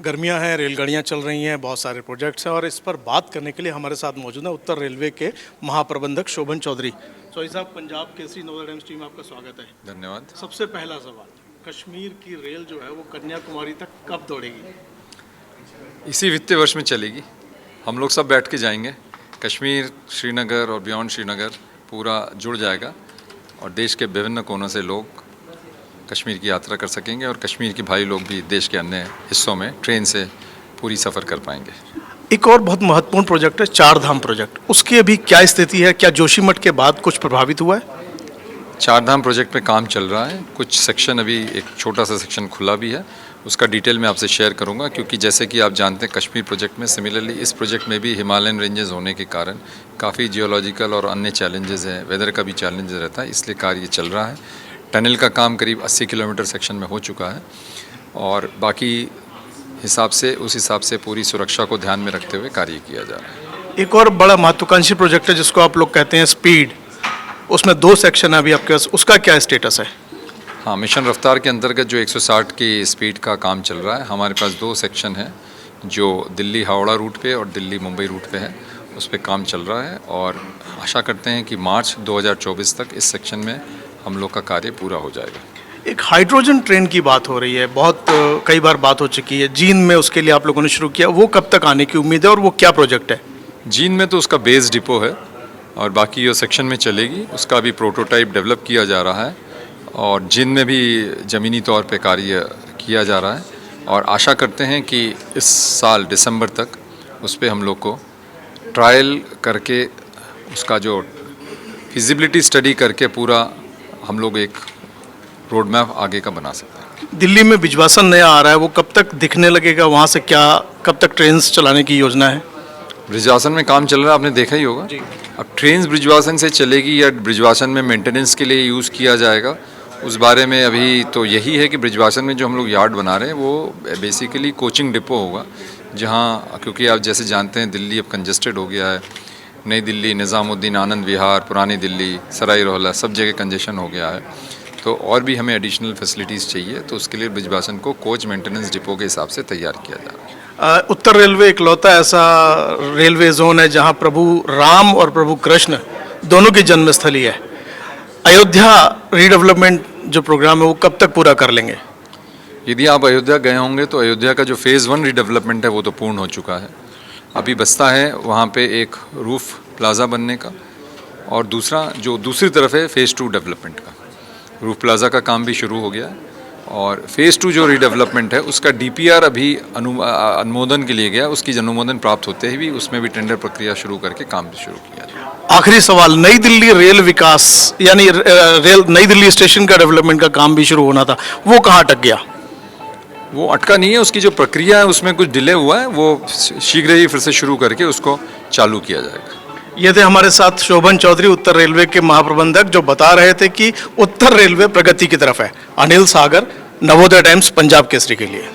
गर्मियां हैं, रेलगाड़ियां चल रही हैं, बहुत सारे प्रोजेक्ट्स हैं और इस पर बात करने के लिए हमारे साथ मौजूद है उत्तर रेलवे के महाप्रबंधक शोभन चौधरी। चौधरी साहब, पंजाब केसरी नवोदय टाइम्स टीम में आपका स्वागत है। धन्यवाद। सबसे पहला सवाल, कश्मीर की रेल जो है वो कन्याकुमारी तक कब दौड़ेगी? इसी वित्तीय वर्ष में चलेगी। हम लोग सब बैठ के जाएंगे, कश्मीर, श्रीनगर और बियॉन्ड श्रीनगर पूरा जुड़ जाएगा और देश के विभिन्न कोनों से लोग कश्मीर की यात्रा कर सकेंगे और कश्मीर के भाई लोग भी देश के अन्य हिस्सों में ट्रेन से पूरी सफ़र कर पाएंगे। एक और बहुत महत्वपूर्ण प्रोजेक्ट है चार धाम प्रोजेक्ट, उसकी अभी क्या स्थिति है? क्या जोशीमठ के बाद कुछ प्रभावित हुआ है? चार धाम प्रोजेक्ट पे काम चल रहा है, कुछ सेक्शन अभी एक छोटा सा सेक्शन खुला भी है, उसका डिटेल मैं आपसे शेयर करूंगा, क्योंकि जैसे कि आप जानते हैं कश्मीर प्रोजेक्ट में सिमिलरली इस प्रोजेक्ट में भी हिमालयन रेंजेस होने के कारण काफ़ी जियोलॉजिकल और अन्य चैलेंजेस हैं, वेदर का भी चैलेंज रहता है, इसलिए कार्य चल रहा है। टनल का काम करीब 80 किलोमीटर सेक्शन में हो चुका है और बाकी उस हिसाब से पूरी सुरक्षा को ध्यान में रखते हुए कार्य किया जा रहा है। एक और बड़ा महत्वाकांक्षी प्रोजेक्ट है जिसको आप लोग कहते हैं स्पीड, उसमें 2 सेक्शन है अभी आपके पास, उसका क्या स्टेटस है? हाँ, मिशन रफ्तार के अंतर्गत जो 160 की स्पीड का काम चल रहा है, हमारे पास 2 सेक्शन हैं जो दिल्ली हावड़ा रूट पे और दिल्ली मुंबई रूट पे है, उस पर काम चल रहा है और आशा करते हैं कि मार्च 2024 तक इस सेक्शन में हम लोग का कार्य पूरा हो जाएगा। एक हाइड्रोजन ट्रेन की बात हो रही है, बहुत कई बार बात हो चुकी है, जींद में उसके लिए आप लोगों ने शुरू किया, वो कब तक आने की उम्मीद है और वो क्या प्रोजेक्ट है? जींद में तो उसका बेस डिपो है और बाकी जो सेक्शन में चलेगी उसका भी प्रोटोटाइप डेवलप किया जा रहा है और जींद में भी ज़मीनी तौर पे कार्य किया जा रहा है और आशा करते हैं कि इस साल दिसंबर तक उस पर हम लोग को ट्रायल करके उसका जो फिजिबिलिटी स्टडी करके पूरा हम लोग एक रोड मैप आगे का बना सकते हैं। दिल्ली में बिजवासन नया आ रहा है, वो कब तक दिखने लगेगा? वहाँ से क्या कब तक ट्रेन्स चलाने की योजना है? ब्रिजवासन में काम चल रहा है, आपने देखा ही होगा। अब ट्रेन ब्रिजवासन से चलेगी या ब्रिजवासन में मेंटेनेंस के लिए यूज़ किया जाएगा, उस बारे में अभी तो यही है कि ब्रिजवासन में जो हम लोग यार्ड बना रहे हैं वो बेसिकली कोचिंग डिपो होगा, जहाँ क्योंकि आप जैसे जानते हैं दिल्ली अब कंजेस्टेड हो गया है, नई दिल्ली, निज़ामुद्दीन, आनंद विहार, पुरानी दिल्ली, सराय रोहिल्ला सब जगह कंजेशन हो गया है, तो और भी हमें एडिशनल फैसिलिटीज़ चाहिए, तो उसके लिए ब्रिजवासन को कोच मेंटेनेंस डिपो के हिसाब से तैयार किया जा रहा है। उत्तर रेलवे इकलौता ऐसा रेलवे जोन है जहां प्रभु राम और प्रभु कृष्ण दोनों की जन्मस्थली है। अयोध्या रीडेवलपमेंट जो प्रोग्राम है वो कब तक पूरा कर लेंगे? यदि आप अयोध्या गए होंगे तो अयोध्या का जो फेज़ 1 रीडेवलपमेंट है वो तो पूर्ण हो चुका है, अभी बचता है वहाँ पे एक रूफ प्लाज़ा बनने का और दूसरा जो दूसरी तरफ है फेज़ 2 डेवलपमेंट का। रूफ प्लाज़ा का काम भी शुरू हो गया है और फेज़ 2 जो रीडेवलपमेंट है उसका DPR अभी अनुमोदन के लिए गया, उसकी अनुमोदन प्राप्त होते ही भी उसमें भी टेंडर प्रक्रिया शुरू करके काम भी शुरू किया जाए। आखिरी सवाल, नई दिल्ली रेल विकास यानी रेल नई दिल्ली स्टेशन का डेवलपमेंट का काम भी शुरू होना था, वो कहाँ अटक गया? वो अटका नहीं है, उसकी जो प्रक्रिया है उसमें कुछ डिले हुआ है, वो शीघ्र ही फिर से शुरू करके उसको चालू किया जाएगा। ये थे हमारे साथ शोभन चौधरी, उत्तर रेलवे के महाप्रबंधक, जो बता रहे थे कि उत्तर रेलवे प्रगति की तरफ है। अनिल सागर, नवोदय टाइम्स, पंजाब केसरी के लिए।